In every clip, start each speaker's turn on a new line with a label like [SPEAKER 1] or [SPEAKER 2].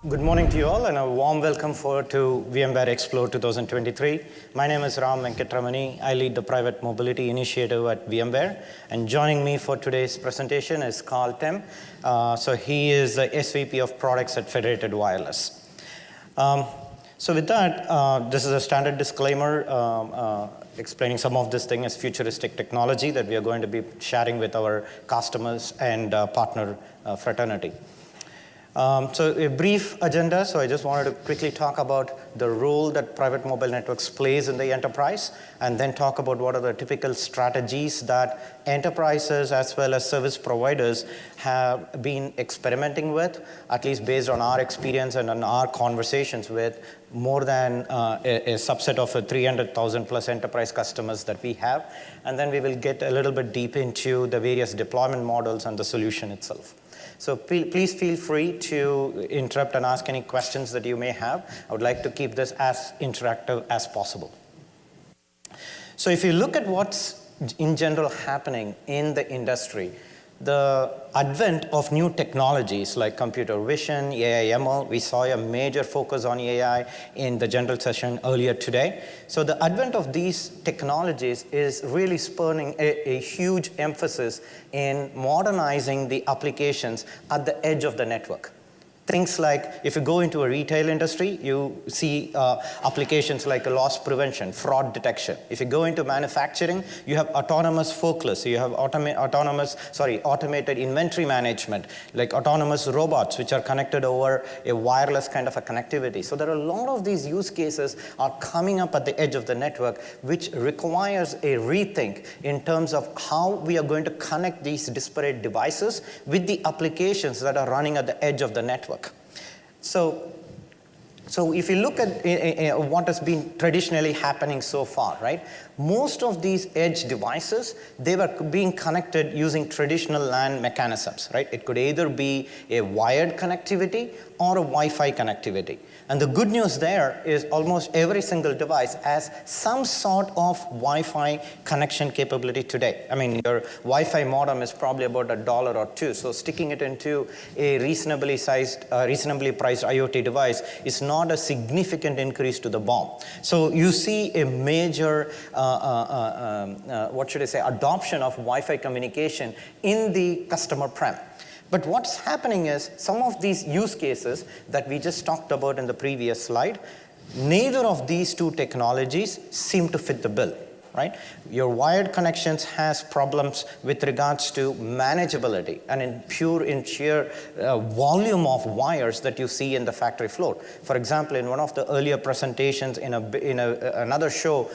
[SPEAKER 1] Good morning to you all, and a warm welcome to VMware Explore 2023. My name is Venketaramani. I lead the private mobility initiative at VMware, and joining me for today's presentation is Temme. So he is the SVP of products at Federated Wireless. So with that, this is a standard disclaimer explaining some of this thing as futuristic technology that we are going to be sharing with our customers and partner fraternity. So a brief agenda, so I just wanted to quickly talk about the role that private mobile networks plays in the enterprise, and then talk about what are the typical strategies that enterprises as well as service providers have been experimenting with, at least based on our experience and on our conversations with more than a subset of 300,000 plus enterprise customers that we have. And then we will get a little bit deep into the various deployment models and the solution itself. So please feel free to interrupt and ask any questions that you may have. I would like to keep this as interactive as possible. So if you look at what's in general happening in the industry, the advent of new technologies like computer vision, AI, ML, we saw a major focus on AI in the general session earlier today. So the advent of these technologies is really spurring a huge emphasis in modernizing the applications at the edge of the network. Things like, if you go into a retail industry, you see applications like loss prevention, fraud detection. If you go into manufacturing, you have autonomous forklifts, you have automated inventory management, like autonomous robots, which are connected over a wireless kind of a connectivity. So there are a lot of these use cases are coming up at the edge of the network, which requires a rethink in terms of how we are going to connect these disparate devices with the applications that are running at the edge of the network. So if you look at what has been traditionally happening so far, right? Most of these edge devices, they were being connected using traditional LAN mechanisms, right? It could either be a wired connectivity or a Wi-Fi connectivity. And the good news there is almost every single device has some sort of Wi-Fi connection capability today. I mean, your Wi-Fi modem is probably about $1 or $2. So sticking it into a reasonably priced IoT device is not a significant increase to the BOM. So you see a major, adoption of Wi-Fi communication in the customer prem. But what's happening is some of these use cases that we just talked about in the previous slide, neither of these two technologies seem to fit the bill, right? Your wired connections has problems with regards to manageability and in sheer volume of wires that you see in the factory floor. For example, in one of the earlier presentations in another show,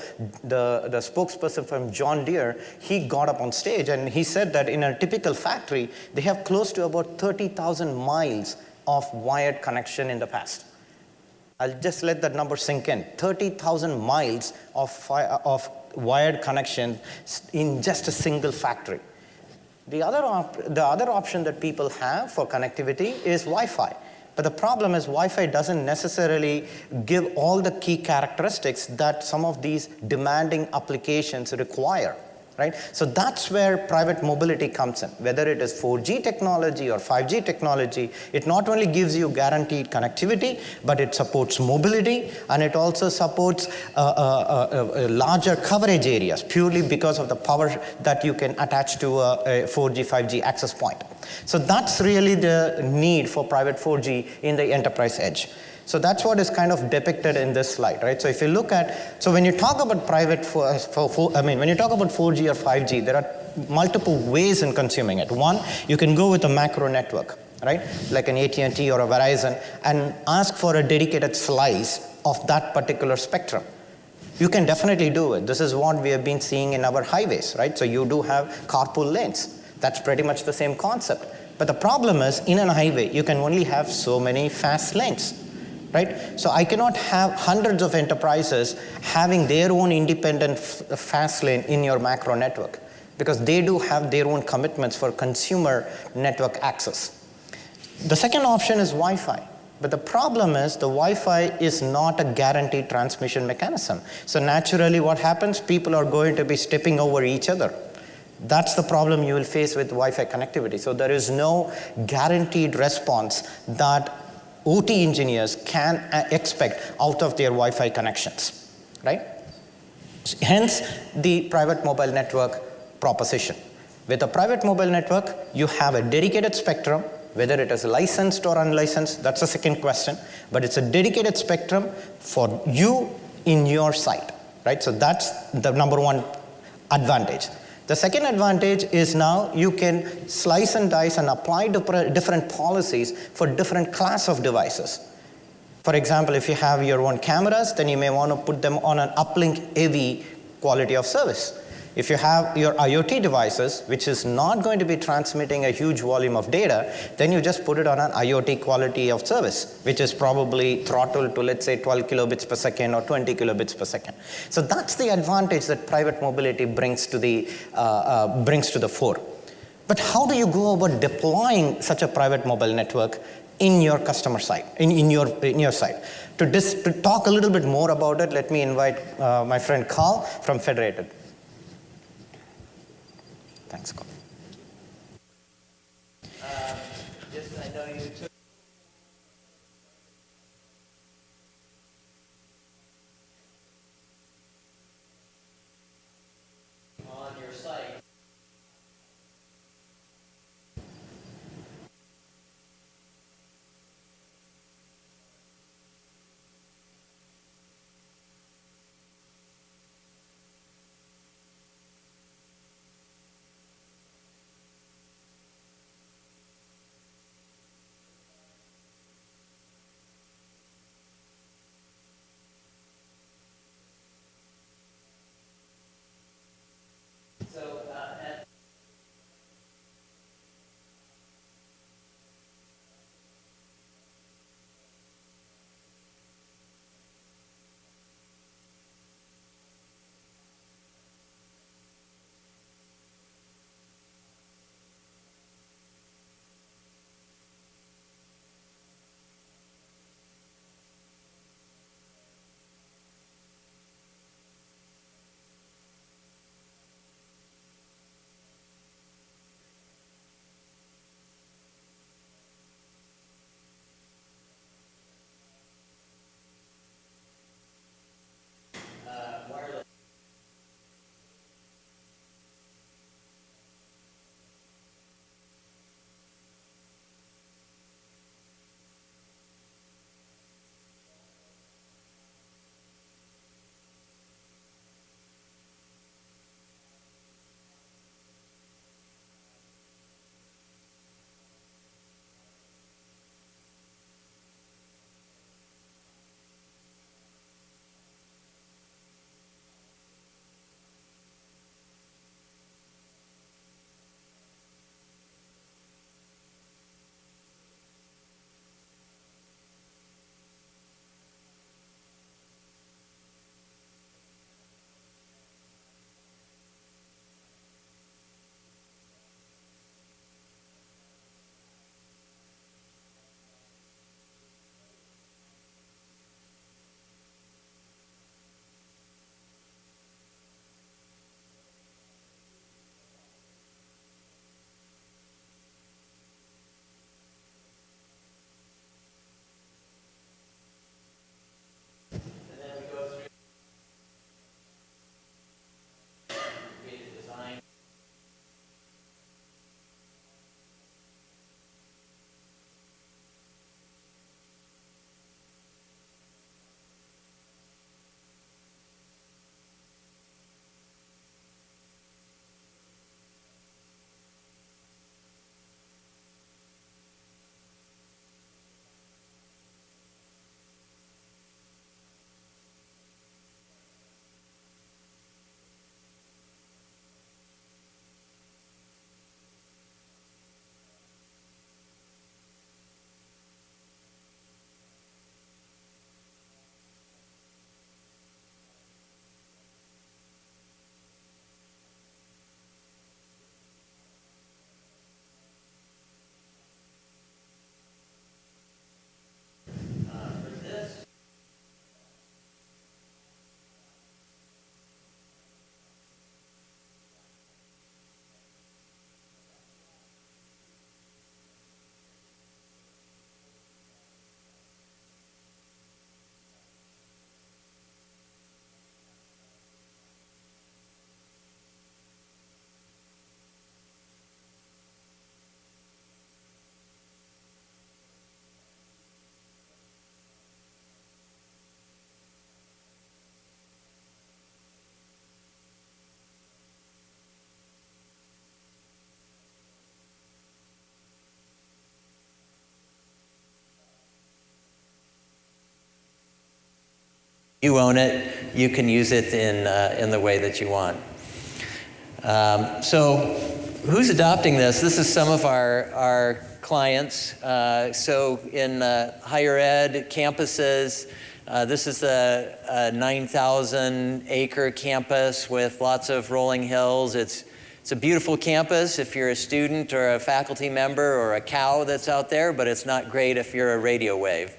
[SPEAKER 1] the spokesperson from John Deere, he got up on stage and he said that in a typical factory, they have close to about 30,000 miles of wired connection in the past. I'll just let that number sink in. 30,000 miles of wired connection in just a single factory. The other option that people have for connectivity is Wi-Fi. But the problem is Wi-Fi doesn't necessarily give all the key characteristics that some of these demanding applications require. Right? So that's where private mobility comes in. Whether it is 4G technology or 5G technology, it not only gives you guaranteed connectivity, but it supports mobility, and it also supports larger coverage areas purely because of the power that you can attach to a 4G, 5G access point. So that's really the need for private 4G in the enterprise edge. So that's what is kind of depicted in this slide, right? So if you look at, so when you talk about when you talk about 4G or 5G, there are multiple ways in consuming it. One, you can go with a macro network, right? Like an AT&T or a Verizon, and ask for a dedicated slice of that particular spectrum. You can definitely do it. This is what we have been seeing in our highways, right? So you do have carpool lanes. That's pretty much the same concept. But the problem is, in a highway, you can only have so many fast lanes. Right? So I cannot have hundreds of enterprises having their own independent fast lane in your macro network, because they do have their own commitments for consumer network access. The second option is Wi-Fi. But the problem is the Wi-Fi is not a guaranteed transmission mechanism. So naturally what happens, people are going to be stepping over each other. That's the problem you will face with Wi-Fi connectivity. So there is no guaranteed response that OT engineers can expect out of their Wi-Fi connections, right? Hence, the private mobile network proposition. With a private mobile network, you have a dedicated spectrum, whether it is licensed or unlicensed, that's the second question, but it's a dedicated spectrum for you in your site, right? So that's the number one advantage. The second advantage is now you can slice and dice and apply different policies for different class of devices. For example, if you have your own cameras, then you may want to put them on an uplink heavy quality of service. If you have your IoT devices, which is not going to be transmitting a huge volume of data, then you just put it on an IoT quality of service, which is probably throttled to, let's say, 12 kilobits per second or 20 kilobits per second. So that's the advantage that private mobility brings to the fore. But how do you go about deploying such a private mobile network in your customer site, in your site? To talk a little bit more about it, let me invite my friend Carl from Federated. Thanks, Carl.
[SPEAKER 2] I know you took on your site.
[SPEAKER 3] You own it. You can use it in the way that you want. So who's adopting this? This is some of our clients. So in higher ed campuses, this is a 9,000 acre campus with lots of rolling hills. It's a beautiful campus if you're a student or a faculty member or a cow that's out there, but it's not great if you're a radio wave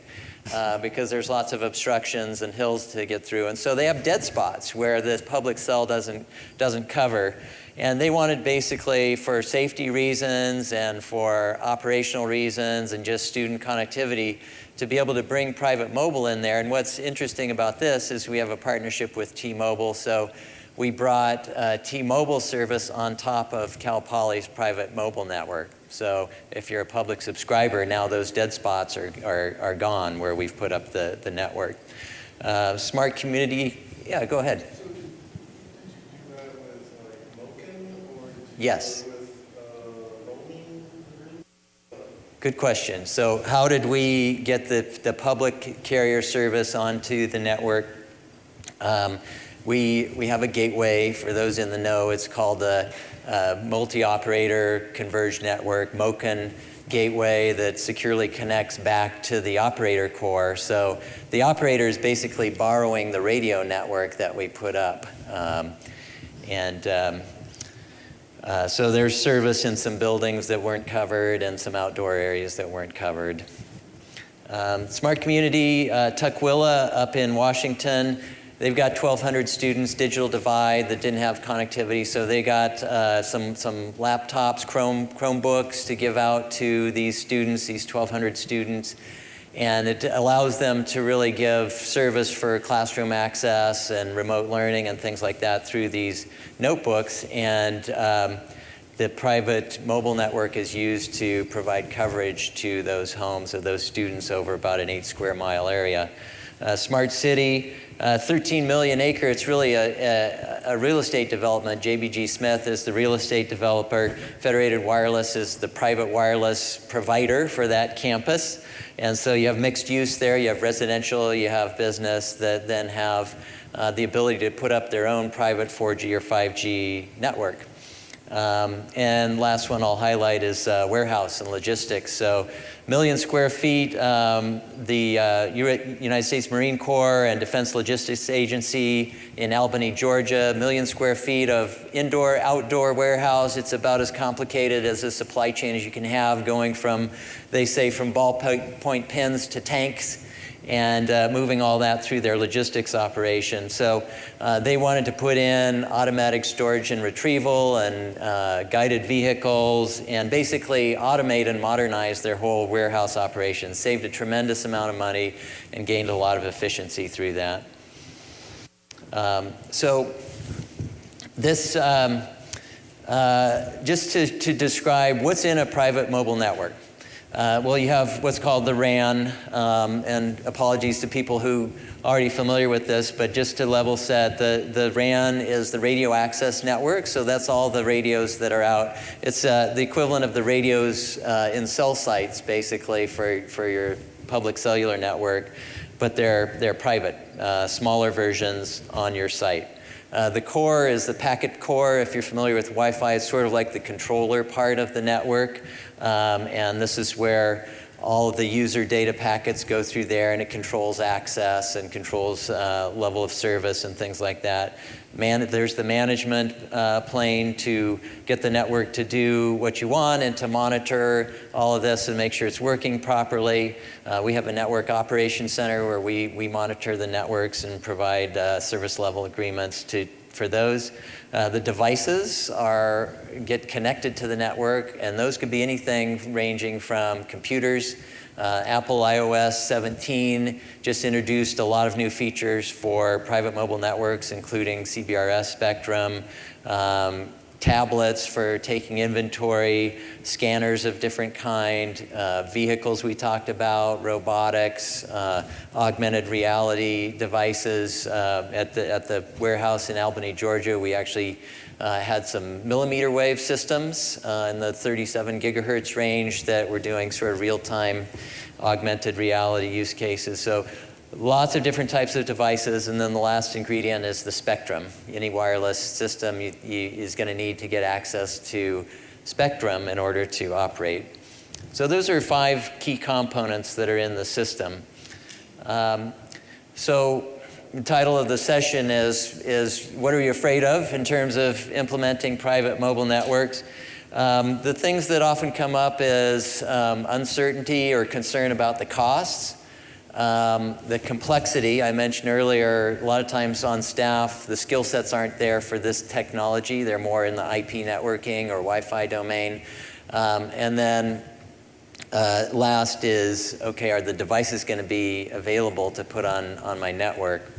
[SPEAKER 3] because there's lots of obstructions and hills to get through. And so they have dead spots where the public cell doesn't cover. And they wanted basically for safety reasons and for operational reasons and just student connectivity to be able to bring private mobile in there. And what's interesting about this is we have a partnership with T-Mobile. So we brought T-Mobile service on top of Cal Poly's private mobile network. So if you're a public subscriber, now those dead spots are gone where we've put up the network. Smart community, yeah, go ahead.
[SPEAKER 4] So did you do that with Moken or did you
[SPEAKER 3] Yes.
[SPEAKER 4] do it with roaming?
[SPEAKER 3] Good question. So how did we get the public carrier service onto the network? We have a gateway, for those in the know. It's called the Multi-Operator Converged Network, MOCN gateway, that securely connects back to the operator core. So the operator is basically borrowing the radio network that we put up. So there's service in some buildings that weren't covered and some outdoor areas that weren't covered. Smart Community, Tukwila up in Washington. They've got 1,200 students, digital divide, that didn't have connectivity, so they got some laptops, Chromebooks to give out to these students, these 1,200 students, and it allows them to really give service for classroom access and remote learning and things like that through these notebooks, and the private mobile network is used to provide coverage to those homes of those students over about an 8 square mile area. Smart City, 13 million acre. It's really a real estate development. JBG Smith is the real estate developer. Federated Wireless is the private wireless provider for that campus. And so you have mixed use there. You have residential, you have business that then have the ability to put up their own private 4G or 5G network. And last one I'll highlight is warehouse and logistics. So 1 million square feet, the United States Marine Corps and Defense Logistics Agency in Albany, Georgia, 1 million square feet of indoor, outdoor warehouse. It's about as complicated as a supply chain as you can have, going from, they say, from ballpoint pens to tanks, and moving all that through their logistics operation. So they wanted to put in automatic storage and retrieval and guided vehicles and basically automate and modernize their whole warehouse operation. Saved a tremendous amount of money and gained a lot of efficiency through that. So this, just to describe what's in a private mobile network. Well, you have what's called the RAN, and apologies to people who are already familiar with this, but just to level set, the RAN is the radio access network, so that's all the radios that are out. It's the equivalent of the radios in cell sites, basically, for your public cellular network, but they're private, smaller versions on your site. The core is the packet core. If you're familiar with Wi-Fi, it's sort of like the controller part of the network. And this is where all of the user data packets go through there, and it controls access and controls level of service and things like that. There's the management plane to get the network to do what you want and to monitor all of this and make sure it's working properly. We have a network operations center where we monitor the networks and provide service level agreements for those. The devices get connected to the network, and those could be anything ranging from computers. Apple iOS 17 just introduced a lot of new features for private mobile networks, including CBRS spectrum, tablets for taking inventory, scanners of different kind, vehicles we talked about, robotics, augmented reality devices. At the warehouse in Albany, Georgia, we actually had some millimeter wave systems in the 37 gigahertz range that were doing sort of real-time augmented reality use cases. So Lots of different types of devices, and then the last ingredient is the spectrum. Any wireless system is going to need to get access to spectrum in order to operate. So those are 5 key components that are in the system. So the title of the session is what are you afraid of in terms of implementing private mobile networks? The things that often come up is uncertainty or concern about the costs. The complexity I mentioned earlier, a lot of times on staff, the skill sets aren't there for this technology. They're more in the IP networking or Wi-Fi domain. And then last is, okay, are the devices going to be available to put on my network?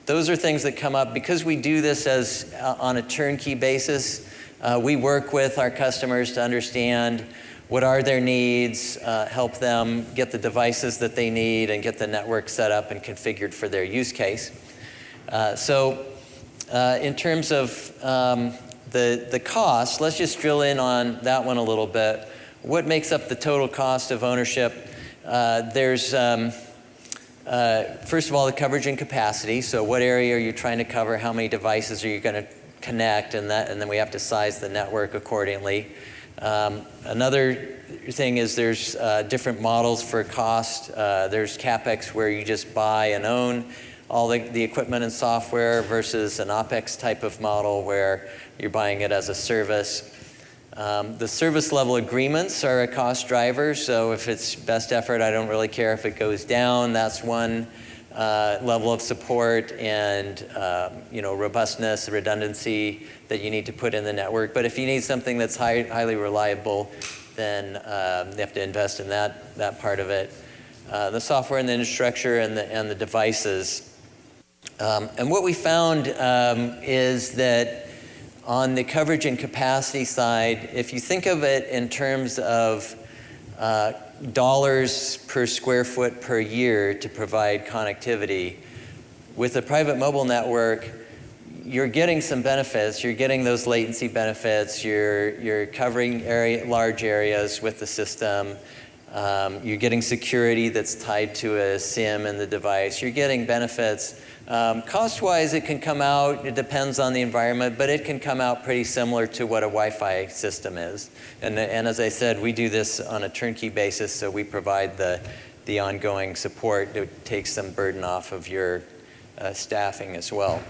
[SPEAKER 3] Those are things that come up. Because we do this as on a turnkey basis, we work with our customers to understand what are their needs, help them get the devices that they need and get the network set up and configured for their use case. So in terms of the cost, let's just drill in on that one a little bit. What makes up the total cost of ownership? There's, first of all, the coverage and capacity. So what area are you trying to cover? How many devices are you going to connect? And then we have to size the network accordingly. Another thing is there's different models for cost. There's CapEx where you just buy and own all the equipment and software versus an OpEx type of model where you're buying it as a service. The service level agreements are a cost driver. So if it's best effort, I don't really care if it goes down. That's one level of support and robustness, redundancy that you need to put in the network. But if you need something that's highly reliable, then you have to invest in that part of it. The software and the infrastructure and the devices. And what we found is that on the coverage and capacity side, if you think of it in terms of dollars per square foot per year to provide connectivity, with a private mobile network, you're getting some benefits. You're getting those latency benefits. You're covering large areas with the system. You're getting security that's tied to a SIM in the device. You're getting benefits. Cost-wise, it can come out, it depends on the environment, but it can come out pretty similar to what a Wi-Fi system is. And as I said, we do this on a turnkey basis, so we provide the ongoing support to take some burden off of your staffing as well.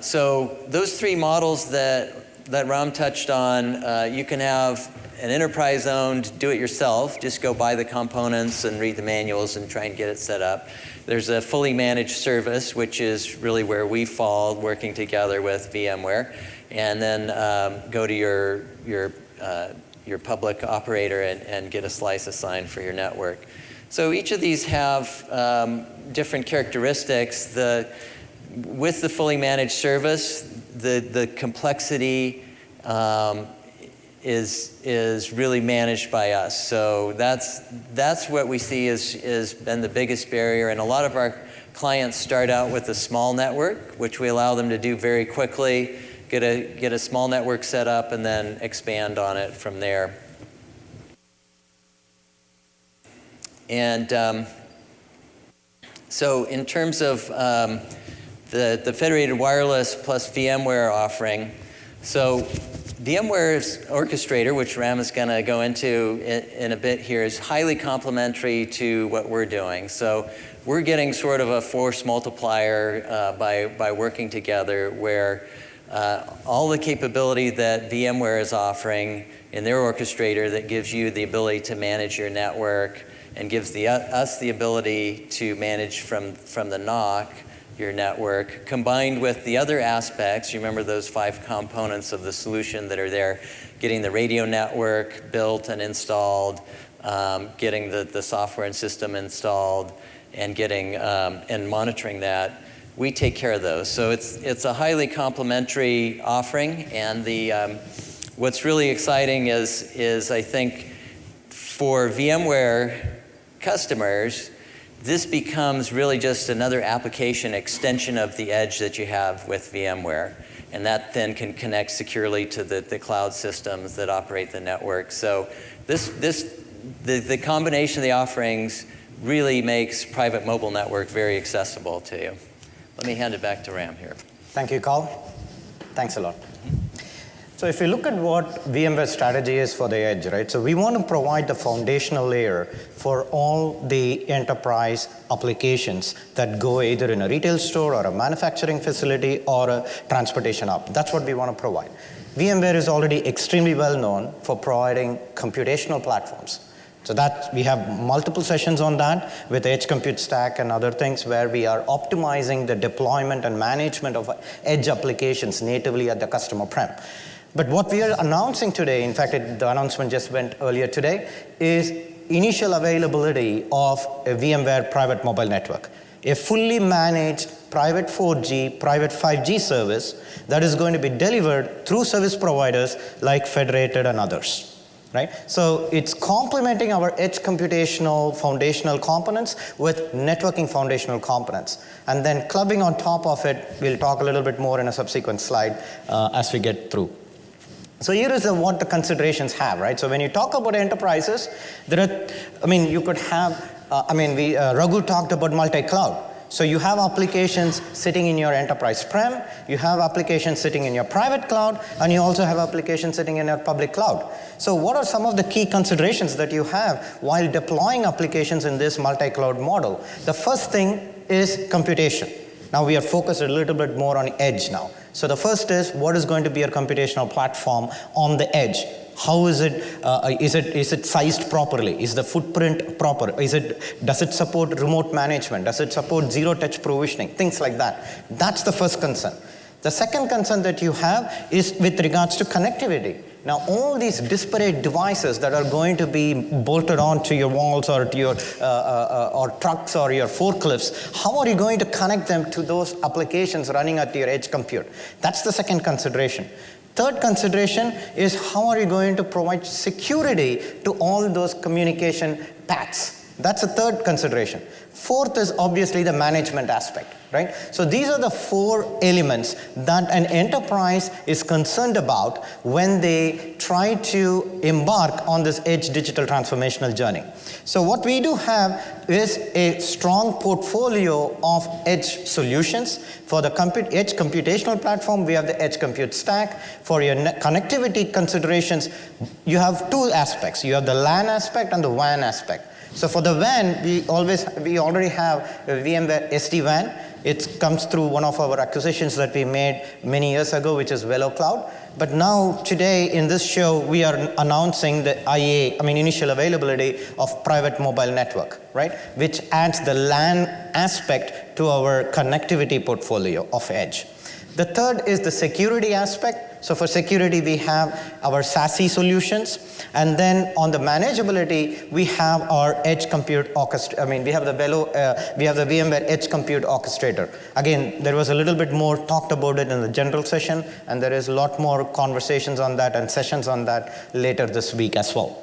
[SPEAKER 3] So those 3 models that Ram touched on, you can have an enterprise-owned, do-it-yourself, just go buy the components and read the manuals and try and get it set up. There's a fully managed service, which is really where we fall, working together with VMware, and then go to your public operator and get a slice assigned for your network. So each of these have different characteristics. With the fully managed service, the complexity is really managed by us. So that's what we see is been the biggest barrier. And a lot of our clients start out with a small network, which we allow them to do very quickly, get a small network set up, and then expand on it from there. And so in terms of the Federated Wireless plus VMware offering, so VMware's Orchestrator, which Ram is going to go into in a bit here, is highly complementary to what we're doing. So we're getting sort of a force multiplier by working together, where all the capability that VMware is offering in their Orchestrator that gives you the ability to manage your network and gives us the ability to manage from the NOC your network, combined with the other aspects. You remember those 5 components of the solution that are there, getting the radio network built and installed, getting the software and system installed, and getting and monitoring that. We take care of those. So it's a highly complementary offering, and what's really exciting is I think for VMware customers, this becomes really just another application extension of the edge that you have with VMware. And that then can connect securely to the cloud systems that operate the network. So the combination of the offerings really makes private mobile network very accessible to you. Let me hand it back to Ram here.
[SPEAKER 1] Thank you, Carl. Thanks a lot. So if you look at what VMware's strategy is for the edge, right? So we want to provide the foundational layer for all the enterprise applications that go either in a retail store or a manufacturing facility or a transportation hub. That's what we want to provide. VMware is already extremely well known for providing computational platforms. So that we have multiple sessions on that with Edge Compute Stack and other things where we are optimizing the deployment and management of edge applications natively at the customer prem. But what we are announcing today, in fact, the announcement just went earlier today, is initial availability of a VMware Private Mobile Network, a fully managed private 4G, private 5G service that is going to be delivered through service providers like Federated and others. Right? So it's complementing our edge computational foundational components with networking foundational components. And then clubbing on top of it, we'll talk a little bit more in a subsequent slide as we get through. So here is what the considerations have, right? So when you talk about enterprises, you could have, Raghu talked about multi-cloud. So you have applications sitting in your enterprise prem, you have applications sitting in your private cloud, and you also have applications sitting in your public cloud. So what are some of the key considerations that you have while deploying applications in this multi-cloud model? The first thing is computation. Now we are focused a little bit more on edge now. So the first is, what is going to be your computational platform on the edge? How is it, is it sized properly? Is the footprint proper? Does it support remote management? Does it support zero-touch provisioning? Things like that. That's the first concern. The second concern that you have is with regards to connectivity. Now, all these disparate devices that are going to be bolted onto your walls or to your or trucks or your forklifts, how are you going to connect them to those applications running at your edge compute? That's the second consideration. Third consideration is how are you going to provide security to all those communication paths? That's a third consideration. Fourth is obviously the management aspect, right? So these are the four elements that an enterprise is concerned about when they try to embark on this edge digital transformational journey. So what we do have is a strong portfolio of edge solutions. For the edge computational platform, we have the Edge Compute Stack. For your connectivity considerations, you have two aspects. You have the LAN aspect and the WAN aspect. So for the WAN, we already have a VMware SD-WAN. It comes through one of our acquisitions that we made many years ago, which is VeloCloud. But now, today, in this show, we are announcing the initial availability of Private Mobile Network, right? Which adds the LAN aspect to our connectivity portfolio of edge. The third is the security aspect. So for security, we have our SASE solutions. And then on the manageability, we have our edge compute orchestrator. We have the VMware Edge Compute Orchestrator. Again, there was a little bit more talked about it in the general session, and there is a lot more conversations on that and sessions on that later this week as well.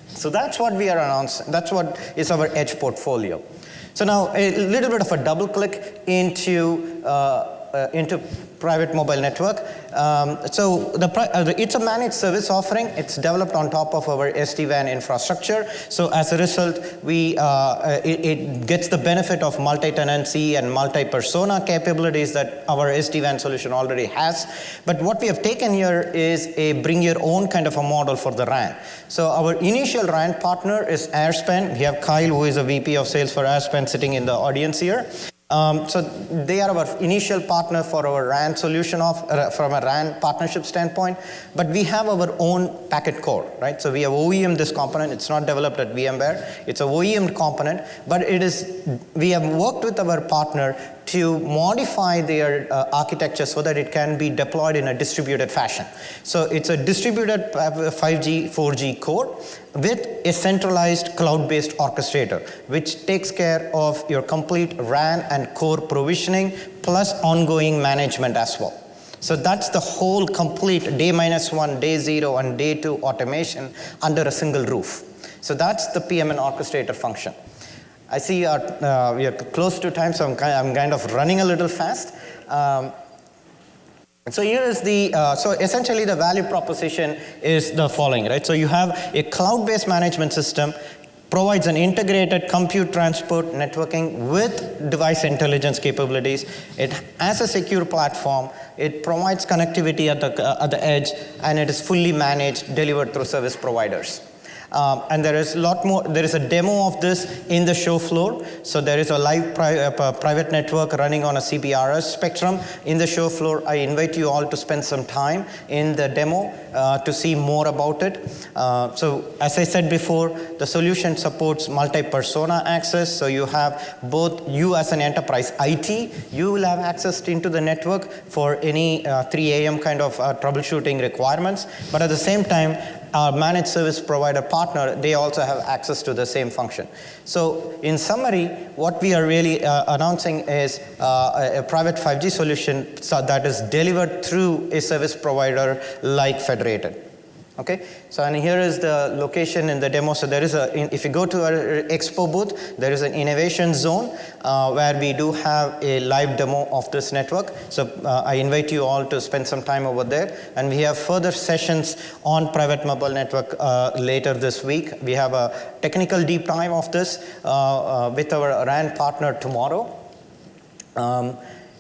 [SPEAKER 1] So that's what we are announcing. That's what is our edge portfolio. So now a little bit of a double click into Private Mobile Network. It's a managed service offering. It's developed on top of our SD-WAN infrastructure. So as a result, it gets the benefit of multi-tenancy and multi-persona capabilities that our SD-WAN solution already has. But what we have taken here is a bring your own kind of a model for the RAN. So our initial RAN partner is AirSpan. We have Kyle, who is a VP of sales for AirSpan, sitting in the audience here. So they are our initial partner for our RAN solution from a RAN partnership standpoint. But we have our own packet core, right? So we have OEM this component. It's not developed at VMware. It's a OEM component. But we have worked with our partner to modify their architecture so that it can be deployed in a distributed fashion. So it's a distributed 5G, 4G core with a centralized cloud-based orchestrator, which takes care of your complete RAN and core provisioning, plus ongoing management as well. So that's the whole complete day -1, day 0, and day 2 automation under a single roof. So that's the PMN orchestrator function. I see we are close to time, so I'm kind of running a little fast. So here is so essentially the value proposition is the following, right? So you have a cloud-based management system provides an integrated compute transport networking with device intelligence capabilities. It has a secure platform. It provides connectivity at the edge, and it is fully managed, delivered through service providers. And there is a lot more. There is a demo of this in the show floor. So there is a live private network running on a CBRS spectrum in the show floor. I invite you all to spend some time in the demo to see more about it. So as I said before, the solution supports multi-persona access. So you have both you as an enterprise IT, you will have access into the network for any 3 a.m. kind of troubleshooting requirements. But at the same time, our managed service provider partner, they also have access to the same function. So in summary, what we are really announcing is a private 5G solution that is delivered through a service provider like Federated. Okay, so and here is the location in the demo. So there is if you go to our expo booth, there is an innovation zone where we do have a live demo of this network. So I invite you all to spend some time over there. And we have further sessions on private mobile network later this week. We have a technical deep dive of this with our RAN partner tomorrow.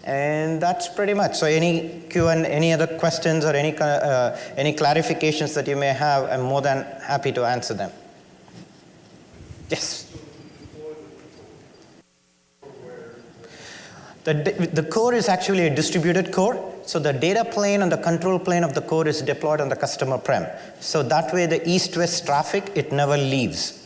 [SPEAKER 1] And that's pretty much. So any any other questions or any clarifications that you may have, I'm more than happy to answer them. Yes. The core is actually a distributed core. So the data plane and the control plane of the core is deployed on the customer prem. So that way the east-west traffic, it never leaves.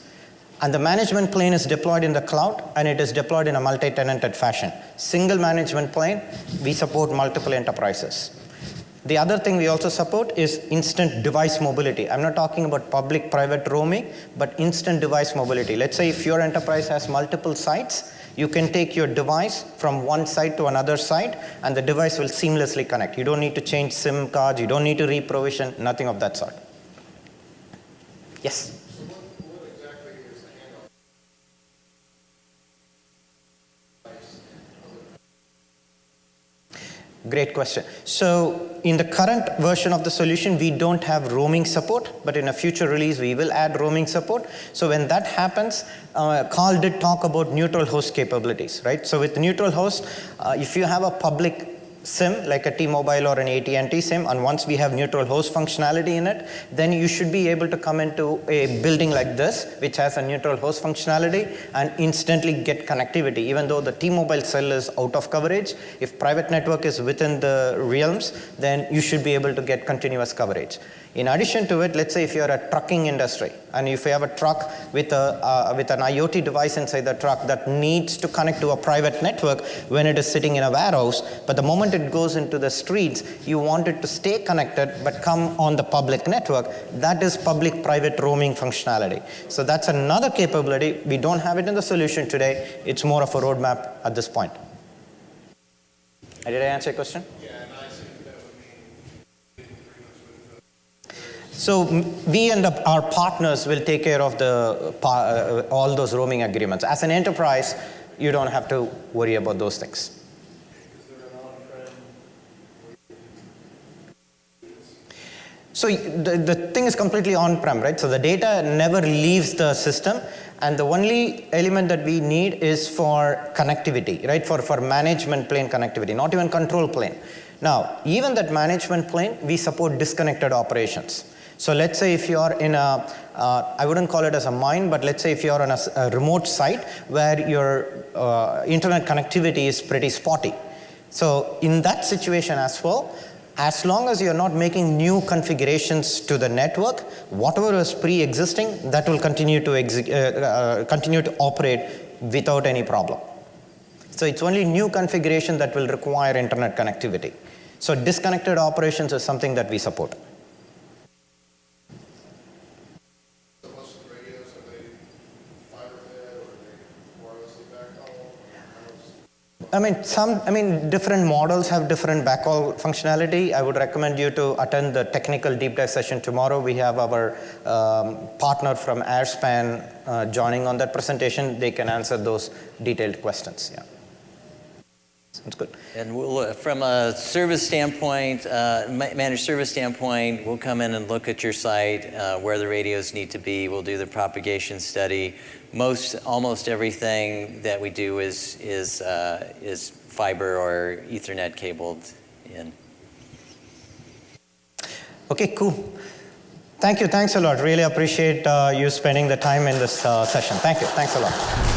[SPEAKER 1] And the management plane is deployed in the cloud, and it is deployed in a multi-tenanted fashion. Single management plane, we support multiple enterprises. The other thing we also support is instant device mobility. I'm not talking about public-private roaming, but instant device mobility. Let's say if your enterprise has multiple sites, you can take your device from one site to another site, and the device will seamlessly connect. You don't need to change SIM cards, you don't need to reprovision, nothing of that sort. Yes? Great question. So in the current version of the solution, we don't have roaming support, but in a future release, we will add roaming support. So when that happens, Carl did talk about neutral host capabilities, right? So with neutral host, if you have a public SIM, like a T-Mobile or an AT&T SIM, and once we have neutral host functionality in it, then you should be able to come into a building like this, which has a neutral host functionality, and instantly get connectivity. Even though the T-Mobile cell is out of coverage, if private network is within the realms, then you should be able to get continuous coverage. In addition to it, let's say if you're a trucking industry, and if you have a truck with an IoT device inside the truck that needs to connect to a private network when it is sitting in a warehouse, but the moment it goes into the streets, you want it to stay connected but come on the public network, that is public-private roaming functionality. So that's another capability. We don't have it in the solution today. It's more of a roadmap at this point. Did I answer your question? So we and our partners will take care of all those roaming agreements. As an enterprise, you don't have to worry about those things. So the thing is completely on-prem, right? So the data never leaves the system, and the only element that we need is for connectivity, right? For management plane connectivity, not even control plane. Now, even that management plane, we support disconnected operations. So let's say if you are in I wouldn't call it as a mine, but let's say if you are on a remote site where your internet connectivity is pretty spotty. So in that situation as well, as long as you're not making new configurations to the network, whatever is pre-existing, that will continue to operate without any problem. So it's only new configuration that will require internet connectivity. So disconnected operations is something that we support. Different models have different backhaul functionality. I would recommend you to attend the technical deep dive session tomorrow. We have our partner from Airspan joining on that presentation. They can answer those detailed questions. Yeah. Sounds good.
[SPEAKER 3] And we'll, from a service standpoint, managed service standpoint, we'll come in and look at your site, where the radios need to be. We'll do the propagation study. Almost everything that we do is fiber or Ethernet cabled in.
[SPEAKER 1] Okay, cool. Thank you. Thanks a lot. Really appreciate you spending the time in this session. Thank you. Thanks a lot.